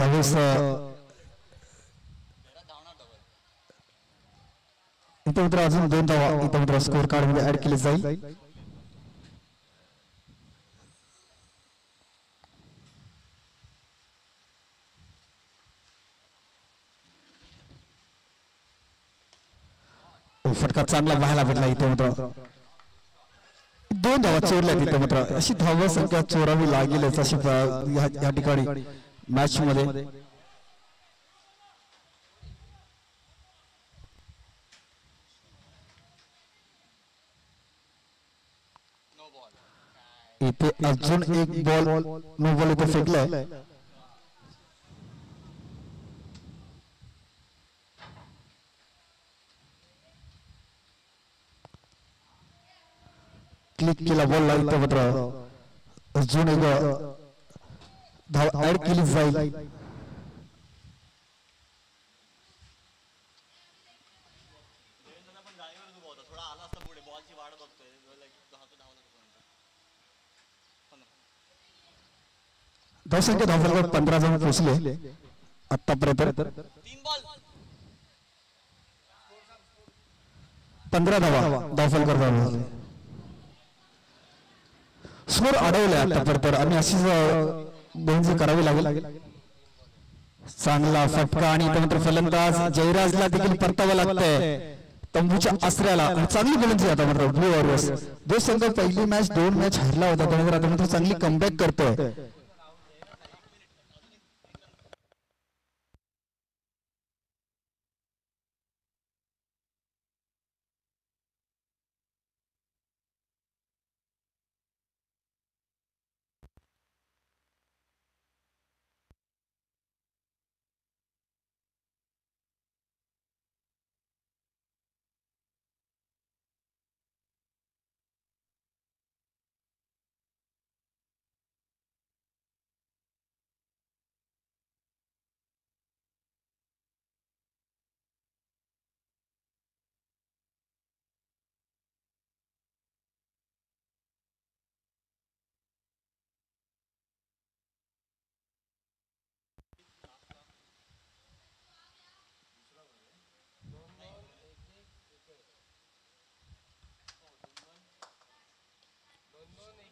यावेळेस इथे मित्र अजून 2 धावा इथे मित्र स्कोर कार्ड मध्ये ऍड केले जाईल. फटका चांगला पाहायला भेटला इथे मित्र. 2 धावा चोरल्या तिथे मित्र. अशी धावा संख्या चोरावी लागेलच अशी या ठिकाणी मॅच मध्ये. इथे अजून एक बॉल नो बॉल इथे फेकलाय. क्लिक केला बॉल इथे मात्र अजून एक धाव ऍड केली जाईल. धावसंख्या धावफलकावर 15 जण पोहोचले आतापर्यंत. 15 धावा धावफलकावर झाले. स्कोर अडवलाय आतापर्यंत आणि अशीच बेंजी करावी लागेल. चांगला फटका आणि त्यानंतर फलंदाज जयराजला देखील परतावं लागतंय तंबूच्या आसऱ्याला. चांगली गोलंदाजी आता मात्र ब्लू वॉरियर्स. जो संघ पहिली मॅच 2 मॅच हरला होता त्यानंतर आता मात्र चांगली कमबॅक करतोय.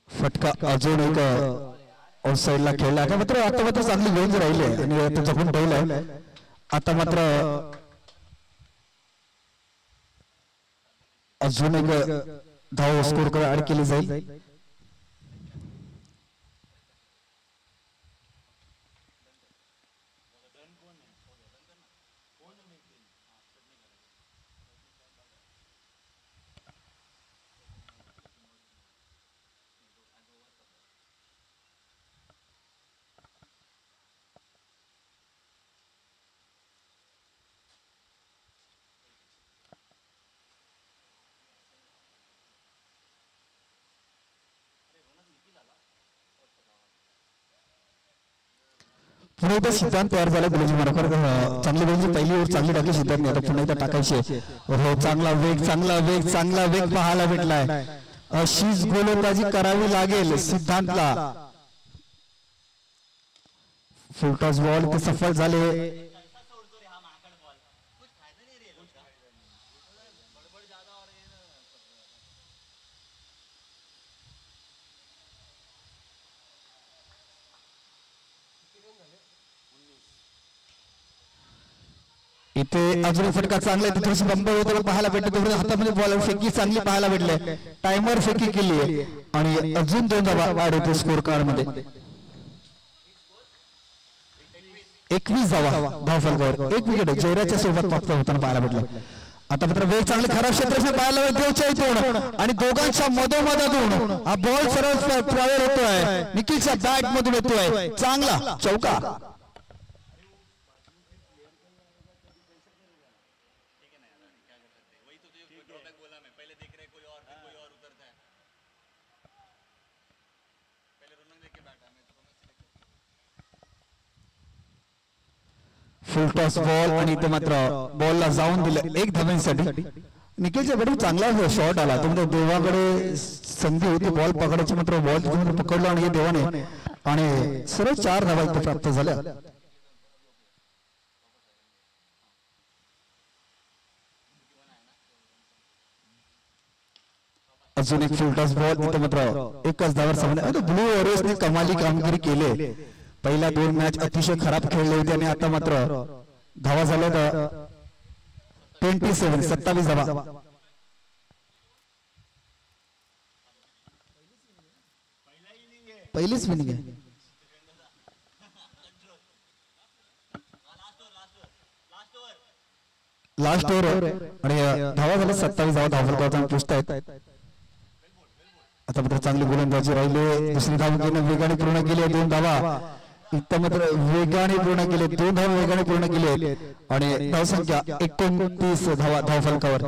फटका अजून एक ऑफ साइडला खेळला. आता मात्र चांगली रेंज राहिली आणि तो जपून ठेवलाय. आता मात्र अजून एक धाव स्कोर ऍड केली जाईल. पुन्हा एकदा सिद्धांत तयार झाला गोलंदाजी मार्फत. चांगली गोलंदाजी पहिली ओव्हर चांगली टाकली सिद्धांतने. आता पुन्हा एकदा टाकायची. हो चांगला वेग पाहायला भेटलाय. अशीच गोलंदाजी करावी लागेल सिद्धांतला. फुलटॉस बॉल ते सफल झाले. इथे अजून फटका चांगला आहे. थोडीशी बंबर होताना पाहायला भेटते. हातामध्ये बॉल फेकी चांगली पाहायला भेटले. टायमर फेकी केली आहे आणि अजून 2 धावा वाढ होते स्कोर कार्ड मध्ये. 21 धावा धावफलकावर 1 विकेट जयराजच्या सोबत प्राप्त होताना पाहायला भेटलं. आता मात्र वेग चांगले खराब क्षेत्र पाहायला देवच्या इथून आणि दोघांच्या मधोमधातून हा बॉल सरळ ट्रॅव्हल होतोय. निखिलच्या बॅट मधून येतोय. चांगला चौका. फुल टॉस बॉल आणि इथे मात्र बॉलला जाऊन दिलं 1 धावांसाठी. निखिलच्या कडून चांगला शॉट आला. तो देवाकडे संधी होती बॉल पकडायची मात्र बॉल पकडला आणि देवाने आणि सरळ 4 धावा इथे प्राप्त झाल्या. अजून एक फुल टॉस बॉल इथं मात्र एकच धावावर सामना ब्लू वॉरियर्सने कमाली कामगिरी केली पहिल्या 2 मॅच अतिशय खराब खेळले होते आणि आता मात्र धावा झाल्या 27 धावा पहिलीच विनिंग आहे लास्ट ओव्हर आणि धावा झाल्या 27 धावा धावफलकावर पोहोचतायत आता मात्र चांगली गोलंदाजी राहिली दुसरी धाव घेणं वेगाने पूर्ण केली 2 धावा इथं मात्र वेगाने पूर्ण केले 2 धावा वेगाने पूर्ण केले आणि धावसंख्या 29 धावा धावफलकावर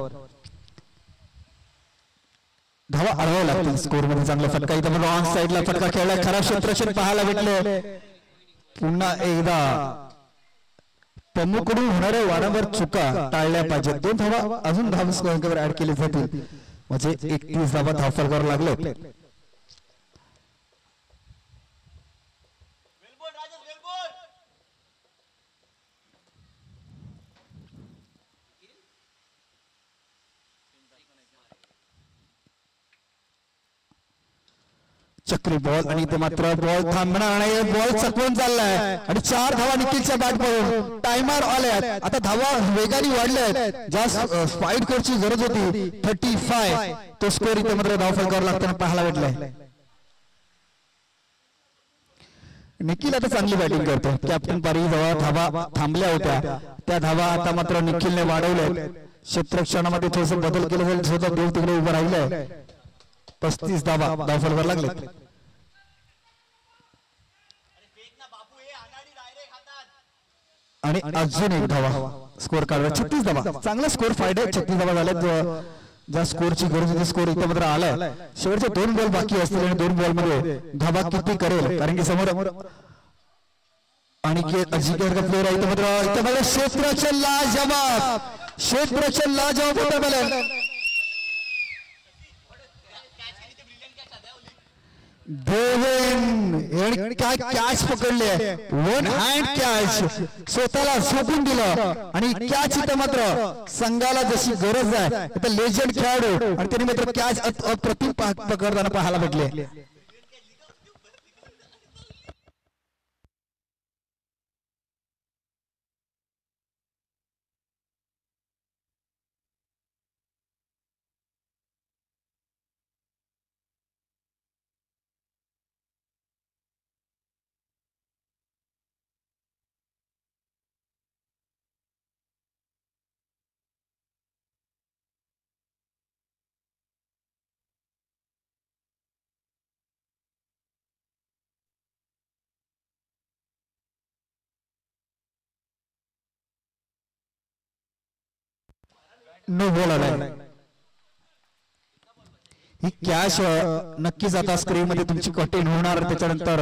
धावा अडवावं लागतील स्कोर मध्ये चांगला फटका इथं मला ऑन साइडला फटका खेळला खराब क्षेत्ररक्षण पाहायला भेटले पुन्हा एकदा पम्मूकडून होणाऱ्या वारंवार चुका टाळल्या पाहिजेत 2 धावा अजून धाव स्कोअरवर ऍड केले जातील म्हणजे 31 धावा धावफलकावर लागले चक्री बॉल आणि इथे मात्र बॉल थांबणार नाही बॉल चकवून चाललाय आणि 4 धावा निखिलच्या बॅट पडून टाइमर आले आता धावा वेगाने वाढले ज्या स्पाइड कोरची गरज होती 35 तो स्कोर इथे मात्र धावफलकावर लागताना पाहायला भेटलाय निखिल आता चांगली बॅटिंग करतो कॅप्टन पारी जवळ धावा थांबल्या होत्या त्या धावा आता मात्र निखिलने वाढवल्या क्षेत्ररक्षणामध्ये थोडस बदल केले जाईल स्वतः देव तिकडे उभं राहिलंय 35 धावा धावफलकावर लागले आणि अजून एक धावा स्कोर काढला 36 धावा चांगला स्कोर फायदा 36 धावा झाल्या ज्या स्कोरची गरज होती स्कोर इथे मात्र आलाय शेवटचे 2 बॉल बाकी असतील आणि 2 बॉल मध्ये धावा किती करेल कारण की समोर आणि अजिंक्य प्लेअर आहे इथे मात्र क्षेत्राचे लाजवाब होता देवेन काय कॅच पकडले 1 हँड कॅच स्वतःला सोपून दिलं आणि कॅच इथं मात्र संघाला जशी गरज आहे इथं लेजंड खेळाडू आणि त्यांनी मात्र कॅच अप्रतिम पकडताना पाहायला भेटले नो बॉल आलाय ही कॅश नक्कीच आता स्क्रीन मध्ये तुमची कटिंग होणार त्याच्यानंतर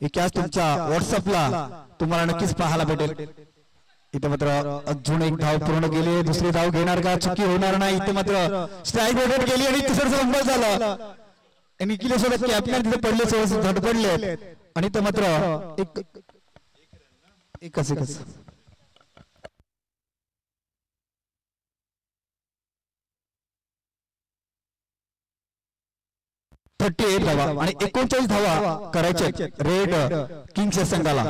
ही कॅश तुमच्या व्हॉट्सअपला तुम्हाला नक्कीच पाहायला भेटेल इथे मात्र अजून एक धाव पूर्ण केली दुसरी धाव घेणार का चुकी होणार नाही इथे मात्र स्ट्राईक रोटेट केली आणि तिसरं बंबल झालं निखिल सोबत कॅप्टन तिथे पडले धडपडले आणि ते मात्र एकच 38 धावा आणि 39 धावा करायचे रेड किंग्स संघाला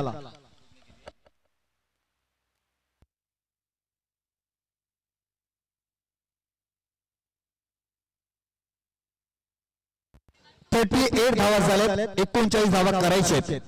38 धावा झाल्यात 39 धावा करायचे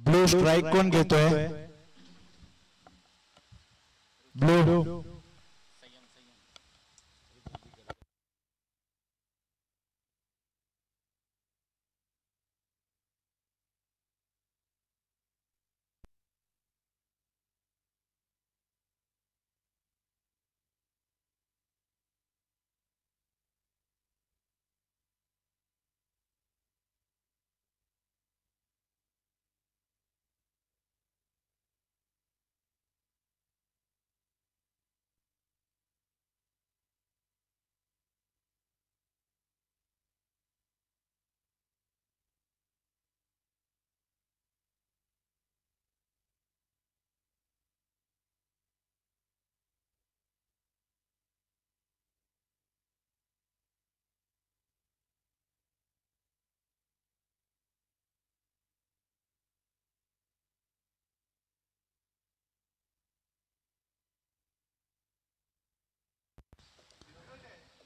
ब्लू स्ट्राइक कोण घेतोय? ब्लू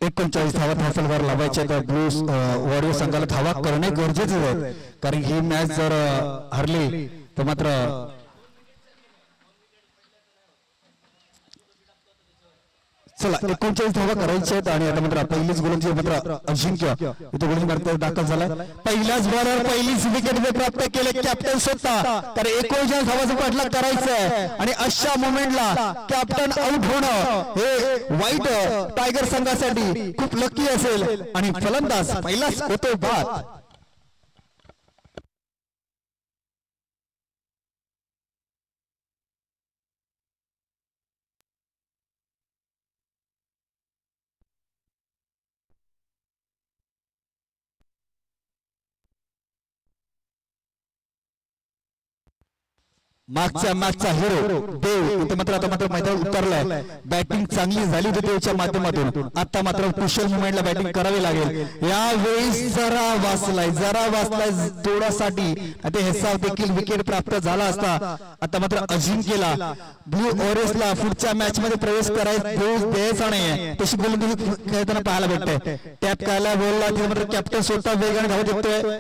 एकोणचाळीस धावा हासलवर लावायचे तर ब्लू वॉरियर संघाला धावा करणे गरजेचे आहे कारण ही मॅच जर हरली तर मात्र चला 39 धावा करायचे आहेत आणि आता मात्र पहिलीच गोलंदाजी मात्र अजिंक्य इथे गोलंदाजी दाखल झाला पहिल्याच बॉलवर पहिलीच विकेट प्राप्त केले कॅप्टन स्वतः तर 39 धावाचा पाठलाग करायचा आहे आणि अशा मोमेंटला कॅप्टन आउट होणं हे वाईट टायगर संघासाठी खूप लकी असेल आणि फलंदाज पहिलाच होतो बाद मागचा हिरो देव इथे मात्र आता मात्र मैदानात उतरलाय बॅटिंग चांगली झाली होती देवच्या माध्यमातून आता मात्र कुशल मुवमेंटला बॅटिंग करावी लागेल यावेळी जरा वाचलाय थोडासाठी आता ह्याचा देखील विकेट प्राप्त झाला असता आता मात्र अजिंक्यला ब्लू ऑरेंजला पुढच्या मॅच मध्ये प्रवेश द्यायचा नाहीये तशी गोलंदाजी खेळताना पाहायला भेटते टॅप करायला बोलला तिथे मात्र कॅप्टन स्वतः वेगाने धाव देतोय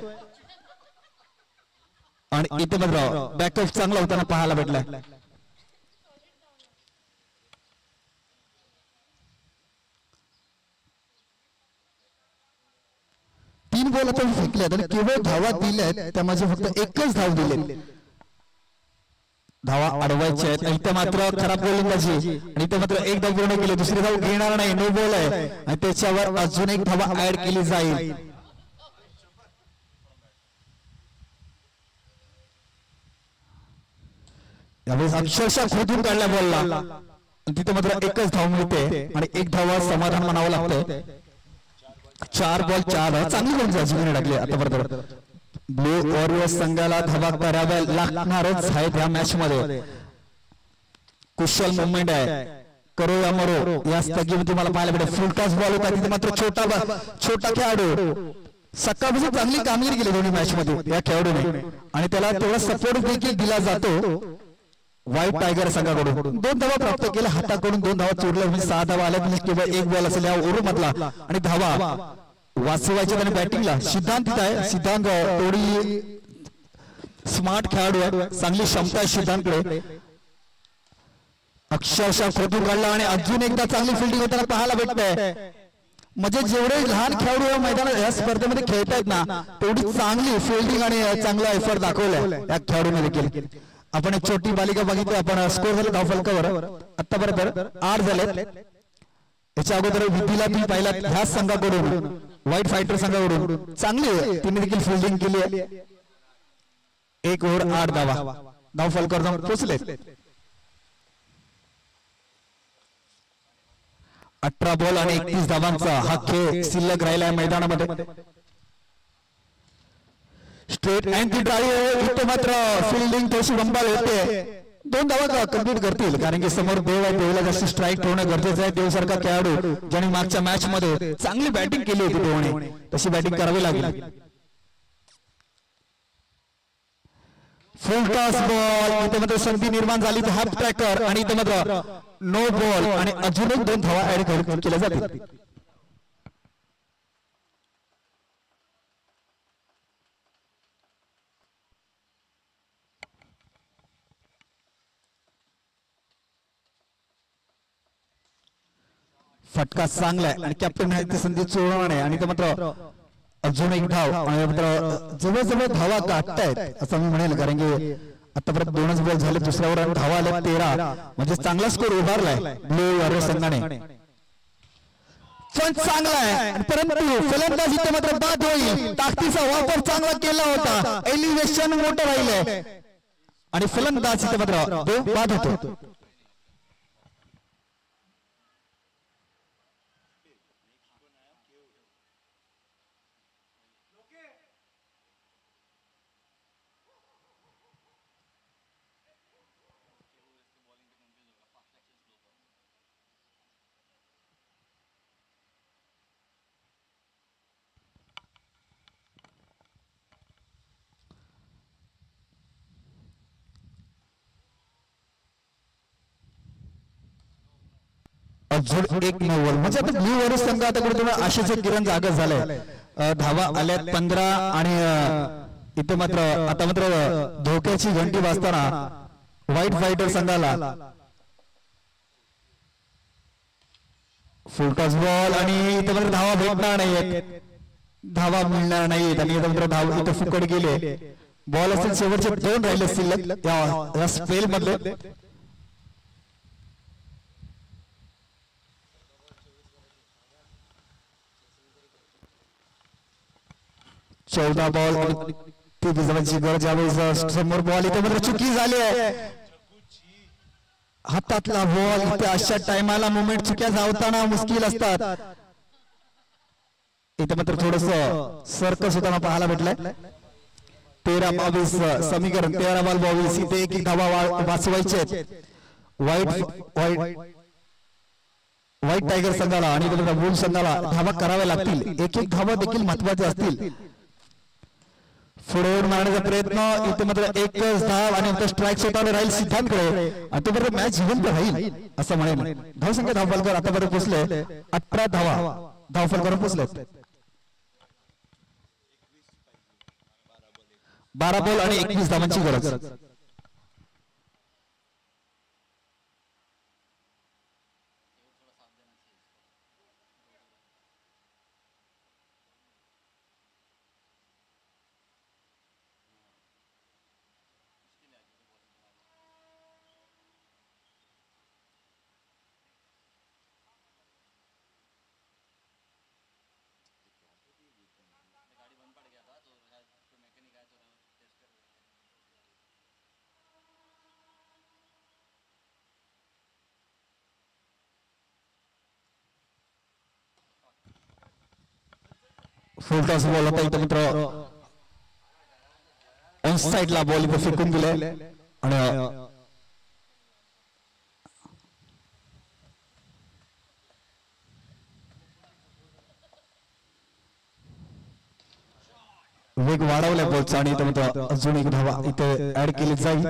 आणि इथे मात्र बॅकअप चांगला होताना पाहायला भेटला 3 बॉल आता फेकल्यात आणि केवळ धावा दिल्यात त्यामध्ये फक्त एकच धाव दिले धावा अडवायच्या आहेत इथे मात्र खराब गोलंदाजी आणि इथे मात्र एक धाव पूर्ण केली दुसरी धाव घेणार नाही नो बॉल आहे आणि त्याच्यावर अजून एक धावा ऍड केली जाईल यावेळेस अक्षरशः खोदून काढल्या बॉलला तिथे मात्र एकच धाव मिळते आणि एक धावा समाधान म्हणावं लागतं 4 बॉल 4 धावा चांगली गोलंदाजी टाकली आतापर्यंत ब्लू वॉरियर्स संघाला धावा कराव्या लागणारच आहेत या मॅच मध्ये कुशल मुवमेंट आहे करो या मरो या स्थगितीमध्ये तुम्हाला पाहायला भेटेल फुल टॉस बॉल होता तिथे मात्र छोटा खेळाडू सकाळपासून चांगली कामगिरी केली दोन्ही मॅच मध्ये या खेळाडूने आणि त्याला तेवढा सपोर्ट देखील दिला जातो व्हाईट टायगर संघाकडून 2 धावा प्राप्त केल्या हाताकडून 2 धावा चोरल्या म्हणजे 6 धावा आल्या म्हणजे केवळ 1 बॉल असेल या ओव्हर मधला आणि धावा वाचवायच्या त्याने बॅटिंगला सिद्धांत तिथे आहे सिद्धांत थोडी स्मार्ट खेळाडू आहे चांगली क्षमता आहे सिद्धांतकडे अक्षरशः खोदून काढला आणि अजून एकदा चांगली फिल्डिंग होताना पाहायला भेटतंय म्हणजे जेवढे लहान खेळाडू या मैदानात या स्पर्धेमध्ये खेळतायत ना तेवढी चांगली फिल्डिंग आणि चांगला एफर्ट दाखवलाय या खेळाडूने देखील आपण एक छोटी बालिका बघितली आपण स्कोर झाले धाव फलकावर आतापर्यंत 8 झालेत याच्या अगोदर विधीला ती पाहिला ह्या संघाकडून व्हाईट फायटर संघाकडून चांगली तिने देखील फिल्डिंग केली आहे 1 ओव्हर 8 धावा धाव फलकावर जाऊन पोहोचले 18 बॉल आणि 31 धावांचा हा खेळ शिल्लक राहिला आहे मैदानामध्ये स्ट्रेट अँड ती ड्राईव्ह इथे मात्र फिल्डिंग थोडीशी बंबाल होते 2 धावा कंप्लीट करतील कारण की समोर देव आहे देवला जास्त स्ट्राईक ठेवणं गरजेचं आहे देवसारखा खेळाडू ज्याने मागच्या मॅच मध्ये चांगली बॅटिंग केली होती देवाने तशी बॅटिंग करावी लागेल फुल टॉस बॉल इथे मात्र संधी निर्माण झाली तर हाफ ट्रॅकर आणि इथे मात्र नो बॉल आणि अजून 2 धावा ऍड केल्या जातील फटका चांगला आहे आणि कॅप्टन आहे ते संधी चोरणार नाही आणि ते मात्र अजून एक धाव आणि मात्र जवळजवळ धावा गाठतायत असं मी म्हणेल कारण की आतापर्यंत 2च बॉल झाले दुसऱ्या ओव्हर धावा आल्या 13 म्हणजे चांगला स्कोर उभारलाय ब्लू वॉरियर संघाने पण चांगला आहे परंतु फलंदाजी ते मात्र बाद होईल ताकदीचा वापर चांगला केला होता एलिव्हेशन मोठं राहिलंय आणि फलंदाजी ते मात्र बाद होतो अजून एक नव्वद म्हणजे आता ब्ल्यू वॉरियर संघ आता कुठे आशेचे किरण जागा झालंय धावा आल्यात 15 आणि इथे मात्र आता मात्र धोक्याची घंटी वाजताना व्हाईट फायटर संघाला फुलटॉस बॉल आणि इथे मात्र धावा भेटणार नाहीयेत धावा मिळणार नाहीत आणि इथे मात्र धाव इथे फुकट गेले बॉल असेल शेवटचे 2 राहिले शिल्लक या स्पेल मधले 14 बॉल ती भिजवायची गरज यावेळी समोर बॉल इथे मात्र चुकी झाली आहे हातातला बॉल इथे अशा टायमाला मुवमेंट चुक्या धावताना मुश्किल असतात इथे मात्र थोडस सर्कस होताना पाहायला भेटलाय 13-22 समीकरण 13 बॉल 22 इथे एक धावा वाचवायचे व्हाईट टायगर संघाला आणि बुल संघाला धावा कराव्या लागतील एक धावा देखील महत्वाच्या असतील फॉरवर्ड मारण्याचा प्रयत्न इथे मात्र एकच धाव आणि स्ट्राईक स्वतःला राहील सिद्धांतकडे आणि तो बरोबर मॅच जिवंत राहील असं म्हणेल धावसंख्या धावफलकर आतापर्यंत पोहोचले 18 धावा धावफलकर पोहोचले 12 बॉल आणि 21 धावांची गरज फुलटॉस बॉल होता इथे मित्र ऑन साइडला बॉल इथे फेकून दिले आणि वेग वाढवला बॉलचा आणि इथे मित्र अजून एक धावा इथे ऍड केली जाईल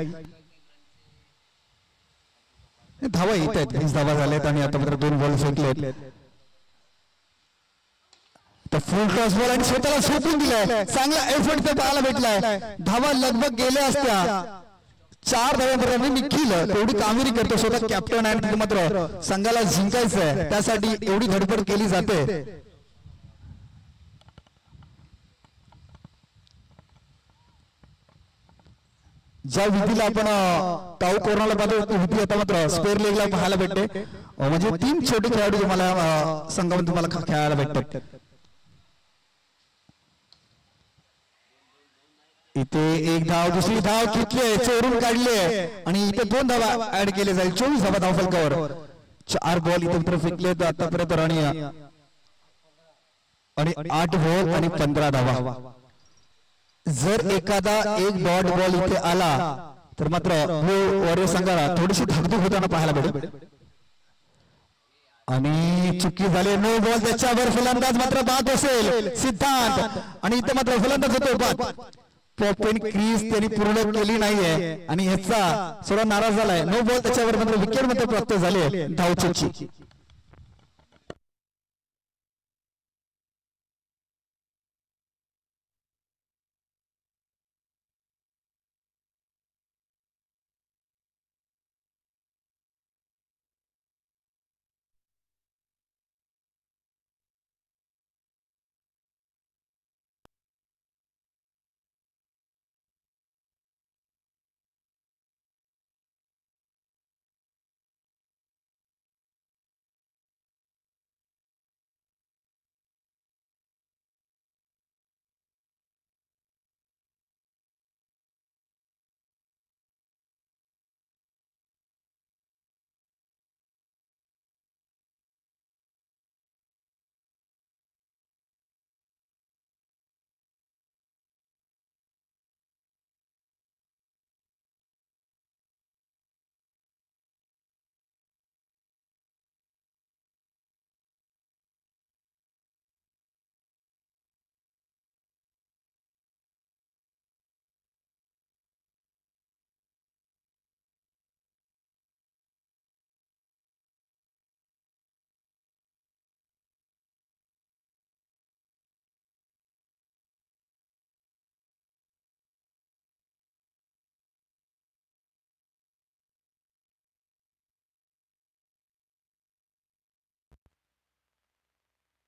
धावा येत आहेत 20 धावा झाल्यात आणि आता मात्र 2 बॉल फेकलेत तर फुल टॉस बॉल आणि स्वतःला सोडून दिलाय चांगला एफर्ट ते पाहायला भेटलाय धावा लगभग गेल्या असत्या 4 धावांपर्यंत निखिल तेवढी कामगिरी करतो स्वतः कॅप्टन आणि मात्र संघाला जिंकायचंय त्यासाठी एवढी धडपड केली जाते ज्या विधीला आपण टाऊ कोरोनाला पाहतो विधी आता मात्र स्पेअर लेगला पाहायला भेटते म्हणजे 3 छोटे खेळाडू तुम्हाला संघामध्ये तुम्हाला खेळायला भेटतात इथे एक धाव दुसरी धाव घेतली चोरून काढली आणि इथे 2 धावा ऍड केले जाईल 24 धावा धावफलकावर 4 बॉल इथे मित्र फेकले आतापर्यंत आणि 8 बॉल आणि 15 धावा जर एखादा एक डॉट बॉल इथे आला तर मात्र वॉरियर संघाला थोडीशी धाकधूक होताना पाहायला भेटेल आणि चुकी झाली नो बॉल त्याच्यावर फलंदाज मात्र बाद असेल सिद्धांत आणि इथे मात्र फलंदाज होतो बाद पॉपिन क्रीज त्यांनी पूर्ण केली नाहीये आणि ह्याचा थोडा नाराज झालाय नो बॉल त्याच्यावर मात्र विकेट मध्ये प्राप्त झाले धावचूकची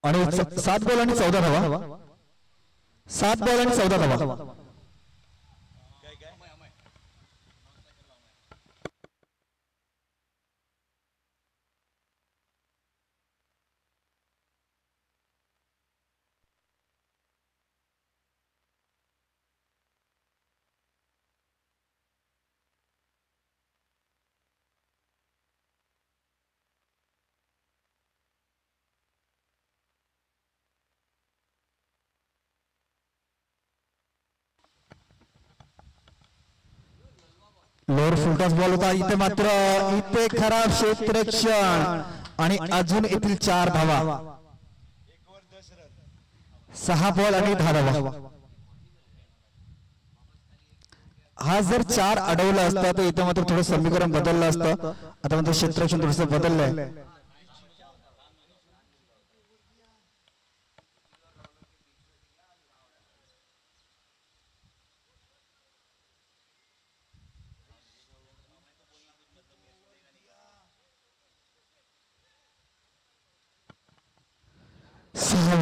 आणि 7 बॉल आणि 14 धावा. 7 बॉल आणि 14 धावा. लोअर फुलटॉस बॉल होता इथे, मात्र इथे खराब क्षेत्ररक्षण आणि अजून येथील 4 धावा. 6 बॉल आणि 10 धावा. हा जर 4 अडवला असता तर इथे मात्र थोडं समीकरण बदललं असतं. आता मात्र क्षेत्ररक्षण थोडंसं बदललंय.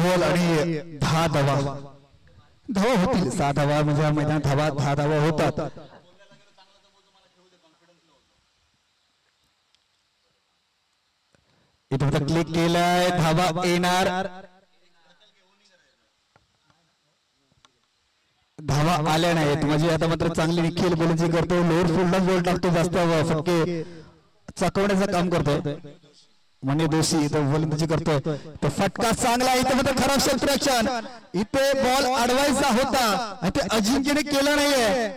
बॉल आणि 10 धावा. धावा होतील. 6 धावा म्हणजे मैदानात धावा 10 धावा होतात. इथे फक्त क्लिक केलाय, धावा येणार. धावा आल्या नाहीत म्हणजे आता मात्र चांगली निखिल गोलंदाजी करतो. लोअर फुलटॉस बॉल टाकतो, जास्त फटके चकवण्याचं काम करतोय. म्हणजे दोषी इथं गोलंदाजी करतोय. तो फटका चांगला. इथे मात्र खराब क्षेत्ररक्षण. इथे बॉल अडवायचा होता, ते अजिंक्यने केलं नाहीये.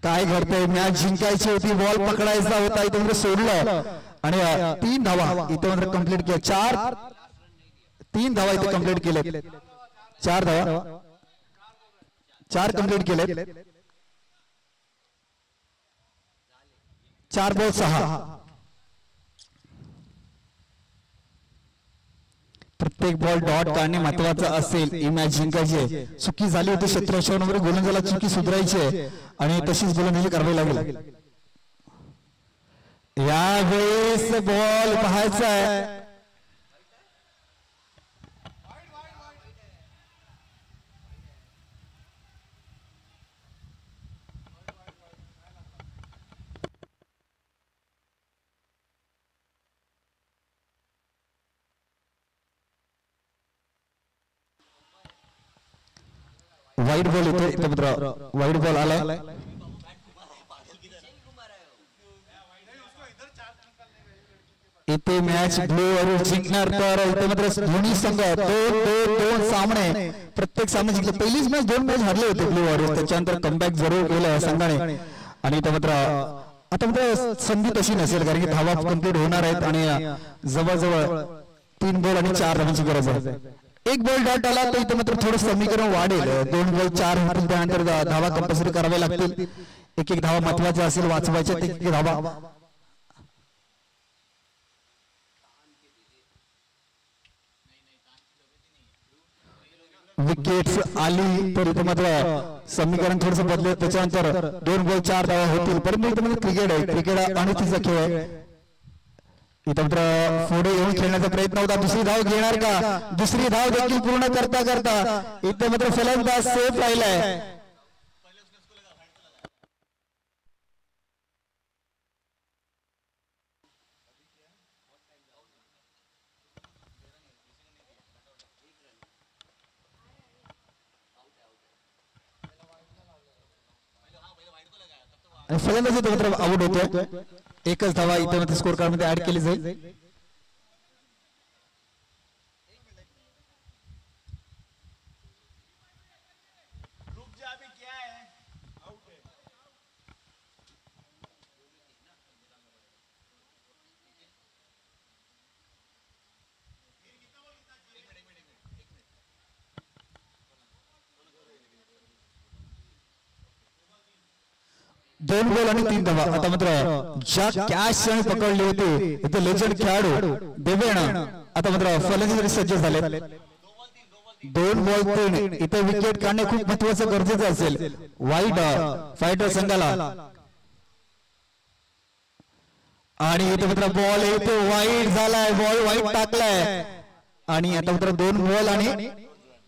काय घडतंय, मॅच जिंकायची होती, बॉल पकडायचा होता, इथे मात्र सोडलं. आणि 3 धावा इथे मात्र कंप्लीट केल्या. 3 धावा इथे कंप्लीट केले. 4 धावा 4 कंप्लीट केले. 4 बॉल 6. प्रत्येक बॉल डॉट काढणे महत्वाचं असेल. ही मॅच जिंकायची. चुकी झाली होती क्षेत्ररक्षणावर, गोलंदाजाला चुकी सुधारायची आणि तशीच गोलंदाजी करावी लागेल. यावेळेस बॉल पाहायचा आहे. वाईट बॉल येतो. इथे मात्र वाईट बॉल आलाय. इथे मॅच ब्लू वर जिंकणार तर इथे मात्र दोन्ही संघ दोन सामने प्रत्येक सामने जिंकले. पहिलीच मॅच 2 मॅच हरले होते ब्लू वॉरियर्स, त्याच्यानंतर कमबॅक जरूर केलं संघाने. आणि इथे मात्र आता मात्र संधी तशी नसेल कारण की धावा कंप्लीट होणार आहेत आणि जवळजवळ 3 बॉल आणि 4 धावांची गरज आहे. 1 बॉल डॉट आला तर इथे मात्र थोडं समीकरण वाढेल. 2 बॉल 4 होतील, त्यानंतर धावा कंपल्सरी कराव्या लागतील. 1 धावा महत्वाच्या असेल वाचवायच्या. 1 धावा विकेट्स आली तर इथे मात्र समीकरण थोडस बदलेल. त्याच्यानंतर 2 बॉल 4 धावा होतील. परंतु इथे म्हणजे क्रिकेट आहे, क्रिकेट आणि तिचा खेळ आहे. इथे मात्र पुढे येऊन खेळण्याचा प्रयत्न होता. दुसरी धाव घेणार का? दुसरी धाव देखील पूर्ण करता करता इथे मात्र फलंदाज सेफ राहिलाय. फलंदाजी इथे मात्र आउट होतोय. 1च धावा इथे मात्र स्कोर कार्ड मध्ये ऍड केली जाईल. दोन बॉल आणि 3 धावा. आता मात्र ज्या कॅश पकडली होती इथे लेजंड खेळाडू देवेण आता मात्र फलंदाजी सज्ज झाले. 2 बॉल 3 इथे विकेट काढणे खूप महत्वाचं गरजेचं असेल वाईट फायटर संघाला. आणि इथे मित्र बॉल इथे वाईट झालाय, बॉल वाईट टाकलाय आणि आता मित्र 2 बॉल आणि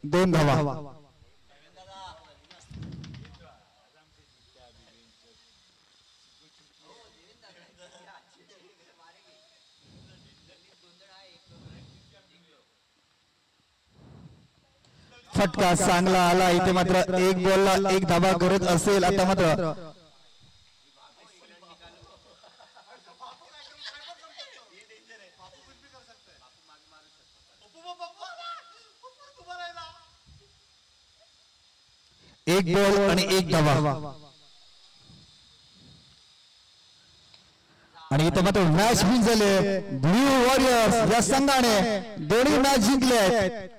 2 धावा. फटका चांगला आला इथे मात्र 1 बॉलला 1 धावा गरज असेल. आता मात्र एक बॉल आणि 1 धावा. आणि इथं मात्र मॅच विन झाले. ब्लू वॉरियर्स या संघाने दोन्ही मॅच जिंकले आहेत.